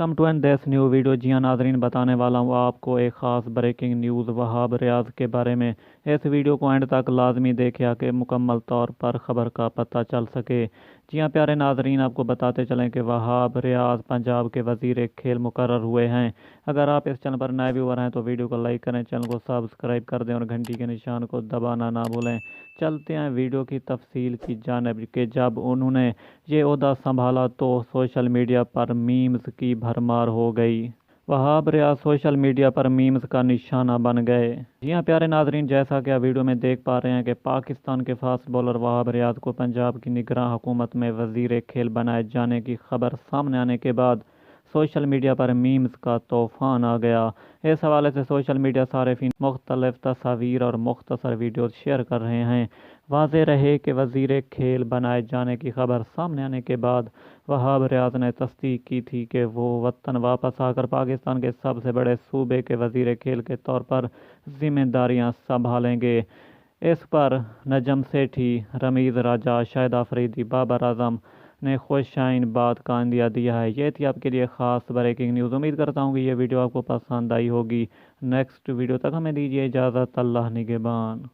Welcome to an this new video. जी हाँ नाजरीन, बताने वाला हूँ आपको एक ख़ास ब्रेकिंग न्यूज़ वहाब रियाज के बारे में। इस वीडियो को एंड तक लाजमी देखिए कि मुकम्मल तौर पर ख़बर का पता चल सके। जी हाँ प्यारे नाजरीन, आपको बताते चलें कि वहाब रियाज पंजाब के वज़ीर खेल मुकर्रर हुए हैं। अगर आप इस चैनल पर नए व्यूअर हैं तो वीडियो को लाइक करें, चैनल को सब्सक्राइब कर दें और घंटी के निशान को दबाना ना भूलें। चलते हैं वीडियो की तफसील की जानिब कि जब उन्होंने ये ओहदा संभाला तो सोशल मीडिया पर मीम्स की भरमार हो गई। वहाब रियाज सोशल मीडिया पर मीम्स का निशाना बन गए। जी हाँ प्यारे नाजरीन, जैसा कि आप वीडियो में देख पा रहे हैं कि पाकिस्तान के फास्ट बॉलर वहाब रियाज को पंजाब की निगरान हुकूमत में वजीर खेल बनाए जाने की खबर सामने आने के बाद सोशल मीडिया पर मीम्स का तूफान आ गया। इस हवाले से सोशल मीडिया सारिफिन मुख्तलिफ तस्वीर और मुख्तसर वीडियो शेयर कर रहे हैं। वाज़ेह रहे कि वज़ीर खेल बनाए जाने की खबर सामने आने के बाद वहाब रियाज ने तस्दीक की थी कि वो वतन वापस आकर पाकिस्तान के सबसे बड़े सूबे के वज़ीर खेल के तौर पर जिम्मेदारियां संभालेंगे। इस पर नजम सेठी, रमीज़ राजा, शाहिद अफरीदी, बाबर आजम ने खुशाइन बात का अंदिया दिया है। ये थी आपके लिए ख़ास ब्रेकिंग न्यूज़। उम्मीद करता हूँ कि ये वीडियो आपको पसंद आई होगी। नेक्स्ट वीडियो तक हमें दीजिए इजाज़त। अल्लाह निगहबान।